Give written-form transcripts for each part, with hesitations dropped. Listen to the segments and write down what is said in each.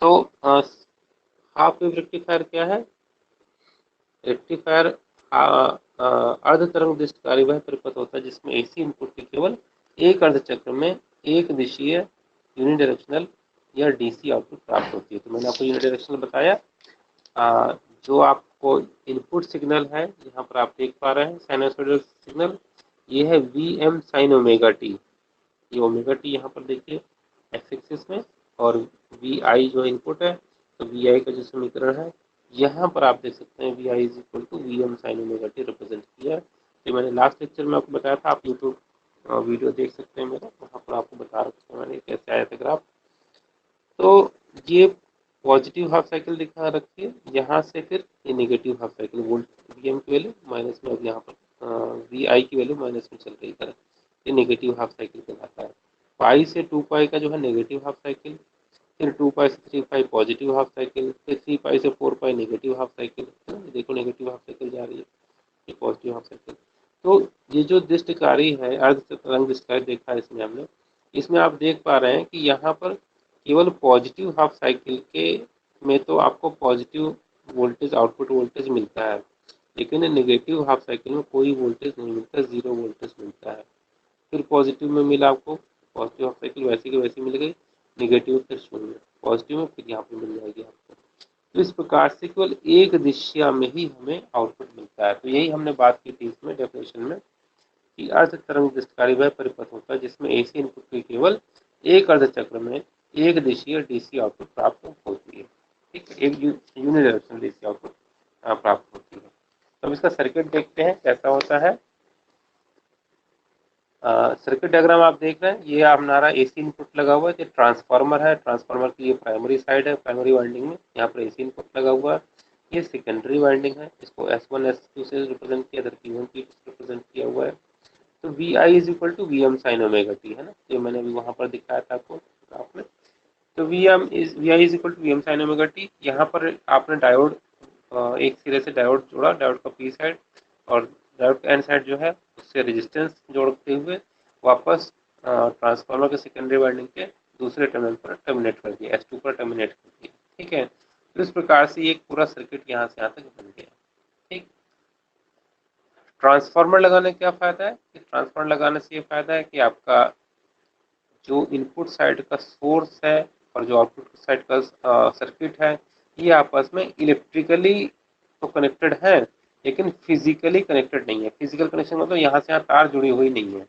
तो half wave rectifier क्या है? रेक्टिफायर अर्ध तरंग दृष्टिकारी वह परिपथ होता है जिसमें एसी इनपुट के केवल एक अर्ध चक्र में एक दिशीय यूनिडायरेक्शनल या डीसी आउटपुट प्राप्त होती है। तो मैंने आपको यूनिडायरेक्शनल बताया। जो आपको इनपुट सिग्नल है यहाँ पर आप देख पा रहे हैं साइनसोइडल सिग्नल, ये है V M sine omega T. ये ओमेगा टी यहाँ पर देखिए एक्स एक्सिस में, और वी आई जो इनपुट है, तो वी आई का जो समीकरण है यहाँ पर आप देख सकते हैं V I is equal to V M sine omega T represent किया है। तो मैंने लास्ट लेक्चर में आपको बताया था, आप यूट्यूब वीडियो देख सकते हैं मेरा, वहाँ पर आपको बता रखा है मैंने कैसे आया था ग्राफ। तो ये पॉजिटिव हाफ साइकिल दिखा रखी है, यहाँ से फिर ये negative half cycle, volt V M की वैल्यू माइनस में, अब यहाँ पर वी आई की वैल्यू माइनस में चल रही है, ये नेगेटिव हाफ साइकिल कहलाता है। पाई से 2 पाई का जो है नेगेटिव हाफ साइकिल, फिर 2 पाई से 3 पाई पॉजिटिव हाफ साइकिल, फिर 3 पाई से 4 पाई नेगेटिव हाफ साइकिल, है ना? देखो नेगेटिव हाफ साइकिल जा रही है, ये पॉजिटिव हाफ साइकिल। तो ये जो दृष्टिकारी है, अर्ध तरंग दृष्टिकारी देखा है इसमें हमने, इसमें आप देख पा रहे हैं कि यहाँ पर केवल पॉजिटिव हाफ साइकिल के में तो आपको पॉजिटिव वोल्टेज, आउटपुट वोल्टेज मिलता है, लेकिन नेगेटिव हाफ साइकिल में कोई वोल्टेज नहीं मिलता, जीरो वोल्टेज मिलता है। फिर पॉजिटिव में मिला आपको, पॉजिटिव हाफ साइकिल वैसी की वैसी मिल गई, नेगेटिव फिर शून्य, पॉजिटिव में फिर यहाँ पे मिल जाएगी आपको। तो इस प्रकार से केवल एक दिशा में ही हमें आउटपुट मिलता है। तो यही हमने बात की थी इसमें डेफिनेशन में कि अर्ध तरंग दृष्टिकारी वह परिपथ होता है जिसमें एसी इनपुट की केवल एक अर्ध चक्र में एक दिशीय डीसी आउटपुट प्राप्त होती है। ठीक है, एक यूनिडायरेक्शनल डीसी आउटपुट प्राप्त होती है। तो अब इसका सर्किट देखते हैं कैसा होता है। सर्किट डायग्राम आप देख रहे हैं, ये हमारा एसी इनपुट लगा हुआ है, ये ट्रांसफार्मर है, ट्रांसफार्मर की ये प्राइमरी साइड है, प्राइमरी वाइंडिंग में यहाँ पर एसी इनपुट लगा हुआ है। ये सेकेंडरी वाइंडिंग है, इसको S1 S2 से रिप्रेजेंट किया, इधर P1 P2 से रिप्रेजेंट किया हुआ है। तो V I is equal to V M sine omega T, है ना, ये मैंने अभी वहां पर दिखाया था आपको ग्राफ में। तो V I is equal to V M sine omega T. यहाँ पर आपने डायोड, एक सिरे से डायोड जोड़ा, डायोड का पी साइड, और डायोड का एन साइड जो है उससे रेजिस्टेंस जोड़ते हुए वापस ट्रांसफार्मर के सेकेंडरी वाइंडिंग के दूसरे टर्मिनल पर टर्मिनेट कर दिया, S2 पर टर्मिनेट कर दिया। ठीक है, तो इस प्रकार से एक पूरा सर्किट यहाँ से यहाँ तक बन गया। ठीक, ट्रांसफार्मर लगाने का क्या फायदा है कि ट्रांसफार्मर लगाने से ये फायदा है कि आपका जो इनपुट साइड का सोर्स है और जो आउटपुट साइड का सर्किट है, ये आपस में इलेक्ट्रिकली तो कनेक्टेड है, लेकिन फिजिकली कनेक्टेड नहीं है। फिजिकल कनेक्शन मतलब यहाँ से यहाँ तार जुड़ी हुई नहीं है,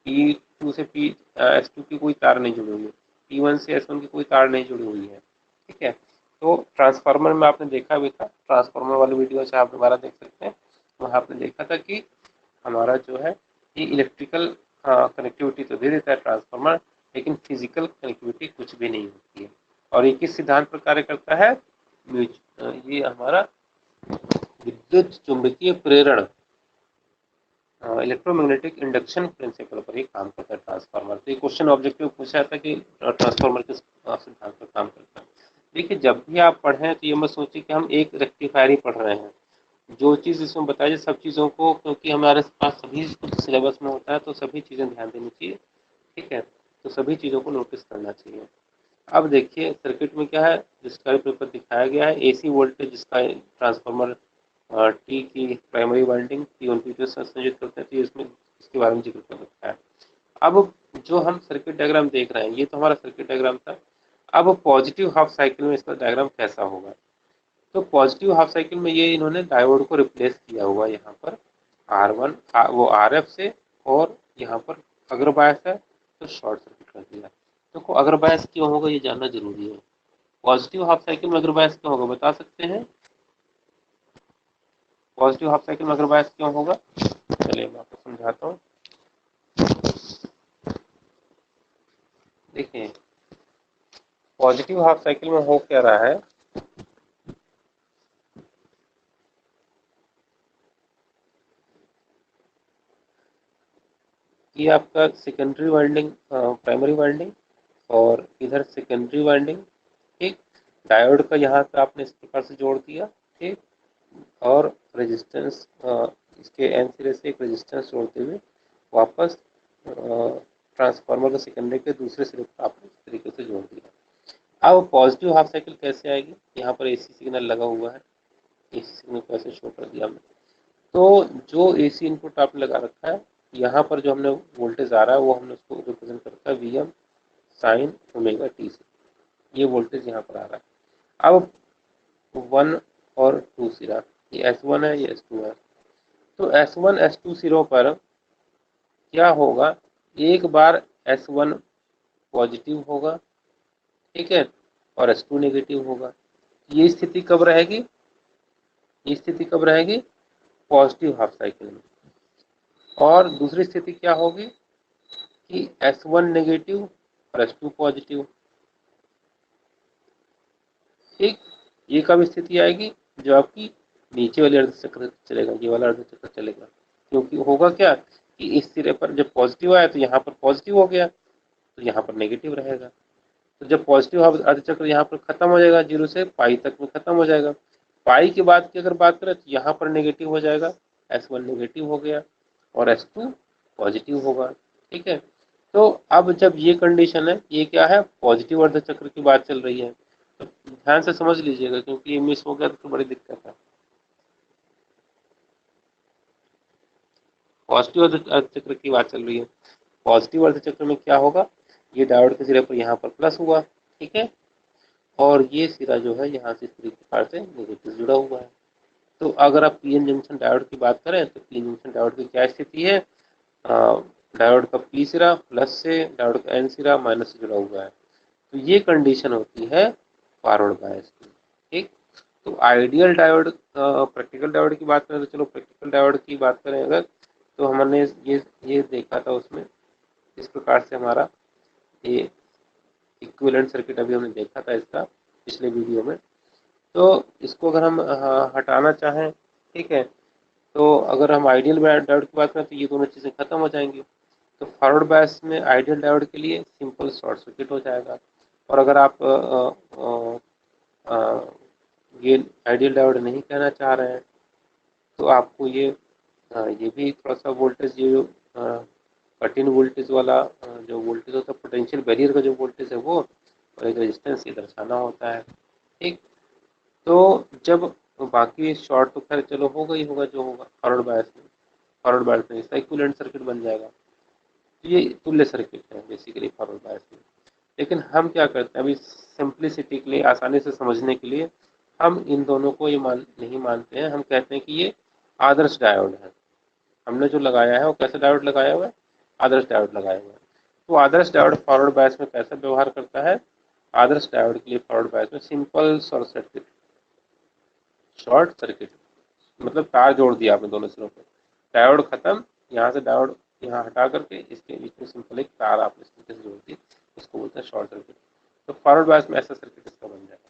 P2 से S2 की कोई तार नहीं जुड़ी हुई है, P1 से S1 की कोई तार नहीं जुड़ी हुई है। ठीक है, तो ट्रांसफार्मर में आपने देखा भी था, ट्रांसफार्मर वाली वीडियो से आप दोबारा देख सकते हैं, वहाँ आपने देखा था कि हमारा जो है ये इलेक्ट्रिकल कनेक्टिविटी तो दे देता है ट्रांसफार्मर, लेकिन फिजिकल कनेक्टिविटी कुछ भी नहीं होती है। और ये किस सिद्धांत पर कार्य करता है? ये हमारा विद्युत चुंबकीय प्रेरण, इलेक्ट्रोमैग्नेटिक इंडक्शन प्रिंसिपल पर ही काम करता है ट्रांसफार्मर। तो ये क्वेश्चन ऑब्जेक्टिव पूछा था कि ट्रांसफार्मर किस सिद्धांत पर काम करता है। देखिए, जब भी आप पढ़ें तो ये मत सोचिए कि हम एक रेक्टिफायर ही पढ़ रहे हैं। जो चीज़ इसमें बताई जाए सब चीज़ों को, क्योंकि हमारे पास सभी कुछ सिलेबस में होता है, तो सभी चीज़ें ध्यान देनी चाहिए। ठीक है, तो सभी चीज़ों को नोटिस करना चाहिए। अब देखिए सर्किट में क्या है, जिसका पेपर दिखाया गया है, एसी वोल्टेज जिसका ट्रांसफार्मर टी की प्राइमरी वाइंडिंग P1 P2 से संयोजित करते हैं, तो इसमें इसके बारे में जिक्र कर रखा है। अब जो हम सर्किट डायग्राम देख रहे हैं, ये तो हमारा सर्किट डायग्राम था। अब पॉजिटिव हाफ साइकिल में इसका डायग्राम कैसा होगा? तो पॉजिटिव हाफ साइकिल में ये इन्होंने डायोड को रिप्लेस किया हुआ है, यहाँ पर R1 वो RF से, और यहाँ पर अगर बायस है तो शॉर्ट सर्किट कर दिया। देखो अगर बायस क्यों होगा ये जानना जरूरी है। पॉजिटिव हाफ साइकिल में अगर बायस क्यों होगा बता सकते हैं? पॉजिटिव हाफ साइकिल में अगर बायस क्यों होगा? चलिए मैं आपको समझाता हूँ। देखिए पॉजिटिव हाफ साइकिल में हो क्या रहा है, ये आपका सेकेंडरी वाइंडिंग, प्राइमरी वाइंडिंग, और इधर सेकेंडरी वाइंडिंग। ठीक, डायोड का यहाँ पे आपने इस प्रकार से जोड़ दिया। ठीक, और रेजिस्टेंस, इसके एन सिरे से एक रेजिस्टेंस जोड़ते हुए वापस ट्रांसफार्मर के सेकेंडरी के दूसरे सिरे पर आपने इस तरीके से जोड़ दिया। अब पॉजिटिव हाफ साइकिल कैसे आएगी, यहाँ पर एसी सिग्नल लगा हुआ है, एसी सिग्नल को ऐसे शो कर दिया हमने। तो जो एसी इनपुट आपने लगा रखा है, यहाँ पर जो हमने वोल्टेज आ रहा है वो हमने उसको रिप्रेजेंट करता है वीएम साइन ओमेगा टी से, ये वोल्टेज यहाँ पर आ रहा है। अब 1 और 2 सिरा, ये S1 है, ये S2 है। तो S1 S2 सिरों पर क्या होगा, एक बार S1 पॉजिटिव होगा, ठीक है, और S2 नेगेटिव होगा। ये स्थिति कब रहेगी, ये स्थिति कब रहेगी, पॉजिटिव हाफ साइकिल में। और दूसरी स्थिति क्या होगी कि S1 नेगेटिव और S2 पॉजिटिव, ठीक। ये कब स्थिति आएगी, जो आपकी नीचे वाले अर्ध चक्र चलेगा, ये वाला अर्ध चक्र चलेगा। क्योंकि होगा क्या कि इस सिरे पर जब पॉजिटिव आया तो यहाँ पर पॉजिटिव हो गया, तो यहाँ पर नेगेटिव रहेगा। तो जब पॉजिटिव अर्ध चक्र यहाँ पर खत्म हो जाएगा, 0 से पाई तक में खत्म हो जाएगा। पाई के बाद की अगर बात करें तो यहाँ पर नेगेटिव हो जाएगा, S1 नेगेटिव हो गया और S2 पॉजिटिव होगा, ठीक है। तो अब जब ये कंडीशन है, ये क्या है, पॉजिटिव अर्ध चक्र की बात चल रही है, तो ध्यान से समझ लीजिएगा, क्योंकि ये मिस हो गया तो बड़ी दिक्कत है। पॉजिटिव अर्ध चक्र की बात चल रही है। पॉजिटिव अर्ध चक्र में क्या होगा, ये डायोड के सिरे पर यहाँ पर प्लस हुआ, ठीक है, और ये सिरा जो है यहाँ से इस प्रकार से नेगेटिव जुड़ा हुआ है। तो अगर आप पीएन जंक्शन डायोड की बात करें तो पीएन जंक्शन डायोड की क्या स्थिति है, डायोड का पी सिरा प्लस से, डायोड का एन सिरा माइनस से जुड़ा हुआ है। तो ये कंडीशन होती है फॉरवर्ड बायस की, ठीक। तो आइडियल डायोड, प्रैक्टिकल डायोड की बात करें तो चलो प्रैक्टिकल डायोड की बात करें अगर, तो हमने ये देखा था उसमें इस प्रकार से हमारा ये इक्विवेलेंट सर्किट अभी हमने देखा था इसका पिछले वीडियो में। तो इसको अगर हम हटाना चाहें, ठीक है, तो अगर हम आइडियल डायोड की बात करें तो ये दोनों चीज़ें खत्म हो जाएंगी। तो फॉरवर्ड बायस में आइडियल डायोड के लिए सिंपल शॉर्ट सर्किट हो जाएगा। और अगर आप ये आइडियल डायोड नहीं कहना चाह रहे हैं तो आपको ये भी थोड़ा सा वोल्टेज, ये कटिन वोल्टेज वाला जो वोल्टेज होता है, पोटेंशियल बैरियर का जो वोल्टेज है वो, और एक रेजिस्टेंस ये दर्शाना होता है, ठीक। तो जब बाकी शॉर्ट तो खैर चलो होगा ही होगा, जो होगा फॉरवर्ड बायस में इसका इक्विवेलेंट सर्किट बन जाएगा। तो ये तुल्य सर्किट है बेसिकली फॉरवर्ड बायस में। लेकिन हम क्या करते हैं, अभी सिंप्लिसिटी के लिए, आसानी से समझने के लिए, हम इन दोनों को ये नहीं मानते हैं। हम कहते हैं कि ये आदर्श डायोड है। हमने जो लगाया है वो कैसा डायोड लगाया हुआ है, आदर्श डायोड लगाया हुआ है। तो आदर्श डायोड फॉरवर्ड बायस में कैसा व्यवहार करता है, आदर्श डायोड के लिए फॉरवर्ड बायस में सिंपल शॉर्ट सर्किट मतलब तार जोड़ दिया आपने दोनों सिरों पर, डायोड खत्म, यहाँ से डायोड यहाँ हटा करके इसके बीच में सिंपल एक तार आपने इस तरीके से जोड़ दी, इसको बोलते हैं शॉर्ट सर्किट। तो फॉरवर्ड बायस में ऐसा सर्किट इसका बन जाएगा।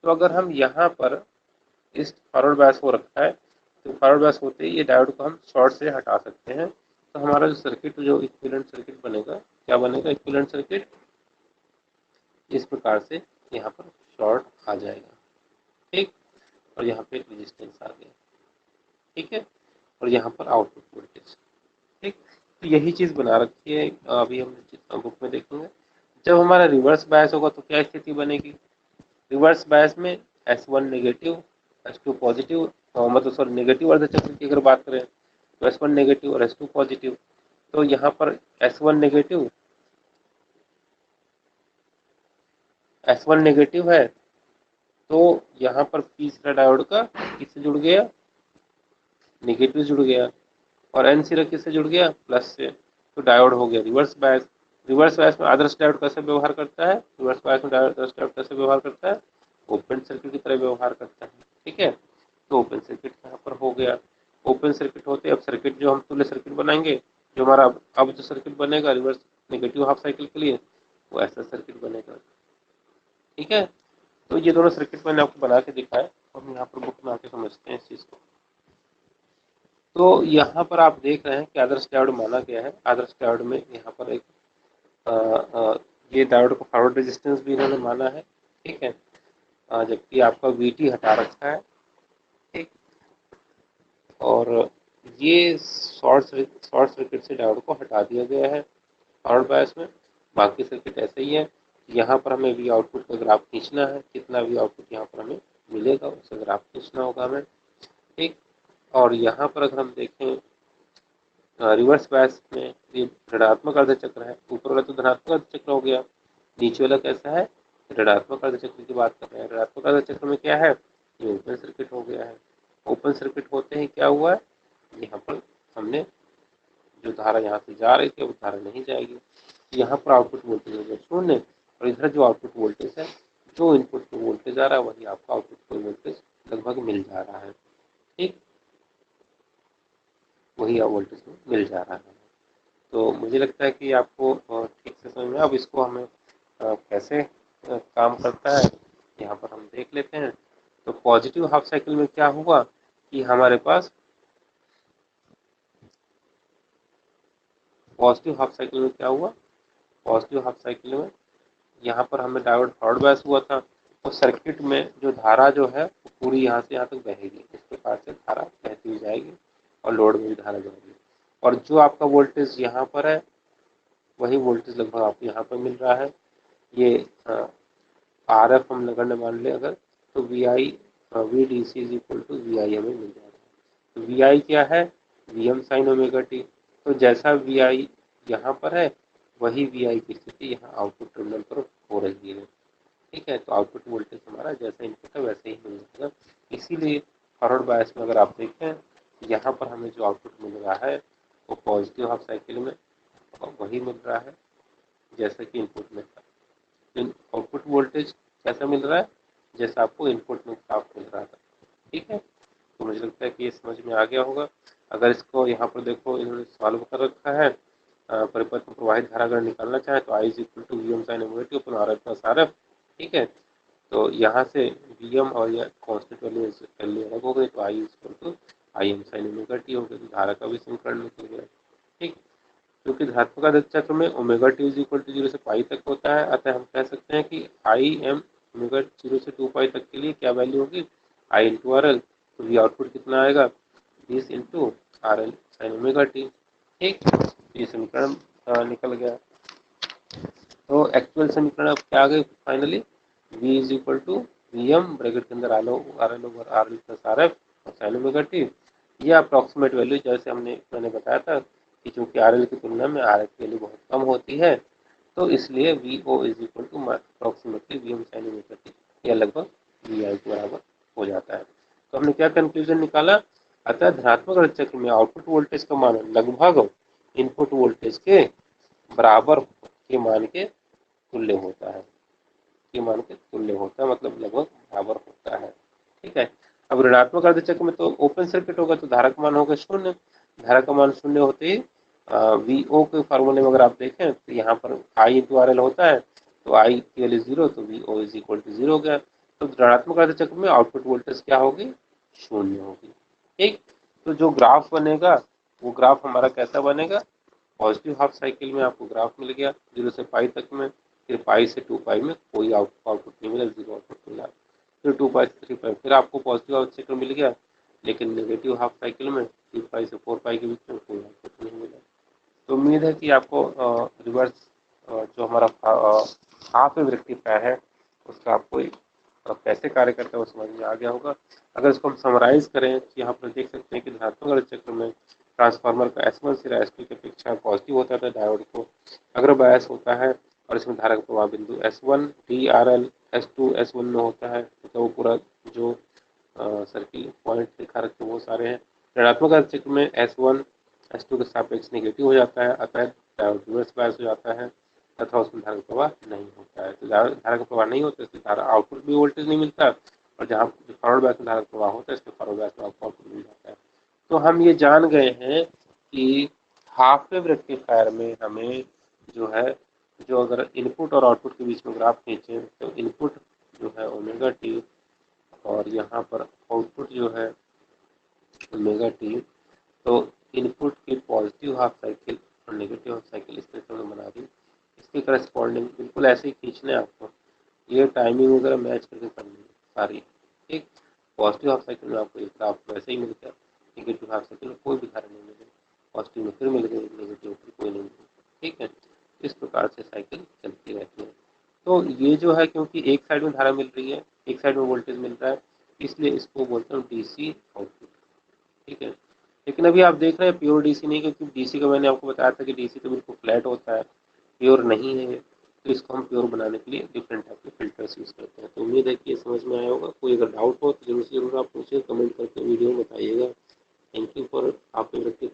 तो अगर हम यहाँ पर इस फॉरवर्ड बायस को रखा है, तो फॉरवर्ड बायस होते ही ये डायोड को हम शॉर्ट से हटा सकते हैं। तो हमारा जो सर्किट, जो इक्विवेलेंट सर्किट बनेगा, क्या बनेगा, इक्विवेलेंट सर्किट इस प्रकार से यहाँ पर शॉर्ट आ जाएगा, ठीक। और यहाँ पे रेजिस्टेंस आ गया, ठीक है, और यहाँ पर आउटपुट वोल्टेज, ठीक। तो यही चीज़ बना रखी है, अभी हम बुक में देखेंगे। जब हमारा रिवर्स बायस होगा तो क्या स्थिति बनेगी, रिवर्स बायस में S1 नेगेटिव S2 पॉजिटिव, मतलब सॉरी नेगेटिव अर्ध चक्र की अगर बात करें तो S1 नेगेटिव और S2 पॉजिटिव। तो यहाँ पर S1 नेगेटिव है, तो यहाँ पर तीसरा डायोड का किससे जुड़ गया, नेगेटिव जुड़ गया, और एन सिरा किससे जुड़ गया, प्लस से। तो डायोड हो गया रिवर्स बायस। रिवर्स बायस में आदर्श डायोड कैसे व्यवहार करता है, रिवर्स बायस में आदर्श डायोड कैसे व्यवहार करता है, ओपन सर्किट की तरह व्यवहार करता है, ठीक है। तो ओपन सर्किट यहाँ पर हो गया। ओपन सर्किट होते अब सर्किट जो हम तुल्य सर्किट बनाएंगे, जो हमारा अब जो सर्किट बनेगा रिवर्स नेगेटिव हाफ साइकिल के लिए, वो ऐसा सर्किट बनेगा, ठीक है। तो ये दोनों सर्किट मैंने आपको बना के दिखाया, हम यहाँ पर बुक में आके समझते हैं इस चीज़ को। तो यहाँ पर आप देख रहे हैं कि आदर्श डायोड माना गया है। आदर्श डायोड में यहाँ पर एक ये डायोड को फॉरवर्ड रेजिस्टेंस भी इन्होंने माना है, ठीक है, जबकि आपका VT हटा रखा है, ठीक। और ये शॉर्ट सर्किट से डायोड को हटा दिया गया है फॉरवर्ड बायस में। बाकी सर्किट ऐसे ही है। यहाँ पर हमें वी आउटपुट का ग्राफ खींचना है, कितना वी आउटपुट यहाँ पर हमें मिलेगा उसका ग्राफ खींचना होगा हमें, ठीक। और यहाँ पर अगर हम देखें रिवर्स बायस में ये ऋणात्मक अर्धचक्र है, ऊपर वाला तो धनात्मक अर्धचक्र हो गया, नीचे वाला कैसा है, ऋणात्मक अर्धचक्र की बात कर रहे हैं। ऋणात्मक अर्धचक्र में क्या है, ये ओपन सर्किट हो गया है। ओपन सर्किट होते ही क्या हुआ है, यहाँ पर हमने जो धारा यहाँ से जा रही थी वो धारा नहीं जाएगी, यहाँ पर आउटपुट वोल्टेज हो गया शून्य, और इधर जो आउटपुट वोल्टेज है, जो इनपुट पे वोल्टेज आ रहा है वही आपका आउटपुट पे वोल्टेज लगभग मिल जा रहा है, ठीक, वही वोल्टेज मिल जा रहा है। तो मुझे लगता है कि आपको ठीक से समझ में। अब इसको हमें कैसे काम करता है यहाँ पर हम देख लेते हैं। तो पॉजिटिव हाफ साइकिल में क्या हुआ कि हमारे पास पॉजिटिव हाफ साइकिल में क्या हुआ, पॉजिटिव हाफ साइकिल में यहाँ पर हमें डायोड फॉरवर्ड बायस हुआ था, तो सर्किट में जो धारा जो है वो पूरी यहाँ से यहाँ तक बहेगी, इस प्रकार से धारा बहती हुई जाएगी और लोड में भी धारा जाएगी, और जो आपका वोल्टेज यहाँ पर है वही वोल्टेज लगभग आपको यहाँ पर मिल रहा है। ये आर एफ हम लगने मान ले अगर, तो V I V D C is equal to V I हमें मिल जाएगा। तो वी आई क्या है, V M sine omega t. तो जैसा वी आई यहाँ पर है वही वी आई की स्थिति यहाँ आउटपुट टर्मिनल पर हो रही है, ठीक है। तो आउटपुट वोल्टेज हमारा जैसा इनपुट है वैसे ही मिल जाएगा। इसीलिए फॉरवर्ड बायस में अगर आप देखें यहाँ पर हमें जो आउटपुट मिल रहा है वो पॉजिटिव हाफ साइकिल में वही मिल रहा है जैसा कि इनपुट में था। आउटपुट वोल्टेज कैसा मिल रहा है, जैसा आपको इनपुट में प्राप्त मिल रहा था, ठीक है। तो मुझे लगता है कि ये समझ में आ गया होगा। अगर इसको यहाँ पर देखो इन्होंने सॉल्व कर रखा है, परिपथ में प्रवाहित धारा अगर निकालना चाहे तो I is equal to V M sine omega t upon R F plus R F, ठीक है। तो यहाँ से वी एम और यह कॉन्स्टेंट वैल्यू अलग हो गई, तो I is equal to I M sine omega t हो गया, तो धारा का भी समीकरण निकल गया, ठीक। क्योंकि धनात्मक आदर्श चक्र में omega T is equal to 0 से पाई तक होता है, अतः हम कह सकते हैं कि आई एम ओमेगा 0 से 2 पाई तक के लिए क्या वैल्यू होगी, आई इंटू आर एल। तो वी आउटपुट कितना आएगा, 20 into R L sine omega T, ठीक। ये समीकरण निकल गया। तो एक्चुअल समीकरण अब क्या आ गए finally, v is equal to V M bracket के अंदर R L over R L plus R F और साइन ओमेगा टी। ये अप्रॉक्सीमेट वैल्यू जैसे मैंने बताया था कि चूंकि आर एल की तुलना में आर एफ की वैल्यू बहुत कम होती है, तो इसलिए V O is equal to approximately V M sine omega T, यह लगभग वी आई के बराबर हो जाता है। तो हमने क्या कंक्लूजन निकाला, अतः धनात्मक अर्धचक्र में आउटपुट वोल्टेज का मान लगभग इनपुट वोल्टेज के बराबर के मान के तुल्य होता है, के मान के तुल्य होता है, मतलब लगभग बराबर होता है, ठीक है। अब ऋणात्मक अर्धचक्र में तो ओपन सर्किट होगा तो धारा का मान होगा शून्य, धारा का मान शून्य होते ही वी ओ के फार्मूले में अगर आप देखें तो यहाँ पर आई इंटू आर एल होता है, तो आई की वैल्यू 0, तो V O is equal to 0 हो गया। तो ऋणात्मक अर्धचक्र में आउटपुट वोल्टेज क्या होगी, शून्य होगी, ठीक। तो जो ग्राफ बनेगा वो ग्राफ हमारा कैसा बनेगा, पॉजिटिव हाफ साइकिल में आपको ग्राफ मिल गया 0 से पाई तक में, फिर पाई से 2 पाई में कोई आउटपुट नहीं मिला, 0 आउटपुट मिला, फिर 2 पाई से 3 पाई, फिर आपको पॉजिटिव हाफ साइकिल मिल गया, लेकिन नेगेटिव हाफ साइकिल में 3 पाई से 4 पाई के बीच में कोई आउटपुट नहीं मिला। तो उम्मीद है कि आपको रिवर्स जो हमारा हाफ वेव रेक्टिफायर है उसका आपको कैसे कार्य करता है वो समझ में आ गया होगा। अगर इसको हम समराइज करें तो यहाँ पर देख सकते हैं कि धनात्मक अर्ध चक्र में ट्रांसफार्मर का S1 सिरा S2 की अपेक्षा पॉजिटिव होता है, डायोड को अगर बायस होता है और इसमें धारा का प्रवाह बिंदु S1 DRL S2 S1 में होता है, तो वो पूरा जो सर्किल पॉइंट दिखा रखे वो सारे हैं। ऋणात्मक अर्ध चक्र में S1 S2 के सापेक्ष नेगेटिव हो जाता है, अतः डायोड रिवर्स बायस हो जाता है तथा उसमें धारा का प्रवाह नहीं होता है। तो धारा का प्रवाह नहीं होता इसलिए धारा आउटपुट भी वोल्टेज नहीं मिलता, और जहाँ फॉरवर्ड बायस में धारा का प्रवाह होता है इसमें फॉरवर्ड बायस में आपको आउटपुट मिल जाता है। तो हम ये जान गए हैं कि हाफ वेव रेक्टिफायर में हमें जो है, जो अगर इनपुट और आउटपुट के बीच में ग्राफ खींचे तो इनपुट जो है ओमेगा टी और यहाँ पर आउटपुट जो है ओमेगा टी, तो इनपुट की पॉजिटिव हाफ साइकिल और नेगेटिव हाफ साइकिल इस तरह से हमने बना दी। इसके करस्पॉन्डिंग बिल्कुल ऐसे ही खींचना है आपको, ये टाइमिंग वगैरह मैच करके करनी है सारी, ठीक। पॉजिटिव हाफ साइकिल में आपको एक ग्राफ वैसे ही मिल गया, नेगेटिव हाफ साइकिल में कोई भी धारा नहीं मिलेगी, पॉजिटिव में फिर मिल गई, नेगेटिव फिर कोई नहीं मिलेगी, ठीक है। इस प्रकार से साइकिल चलती रहती है। तो ये जो है क्योंकि एक साइड में धारा मिल रही है, एक साइड में वोल्टेज मिल रहा है, इसलिए इसको बोलते हैं डीसी आउटपुट। ठीक है, लेकिन अभी आप देख रहे हैं प्योर डीसी नहीं, क्योंकि डीसी का मैंने आपको बताया था कि डीसी तो बिल्कुल फ्लैट होता है, प्योर नहीं है। तो इसको हम प्योर बनाने के लिए डिफरेंट टाइप के फिल्टर्स यूज़ करते हैं। तो उम्मीद है कि ये समझ में आया होगा। कोई अगर डाउट हो तो जरूर से जरूर आप पूछिए, कमेंट करके वीडियो में बताइएगा। थैंक यू फॉर आपके व्यक्ति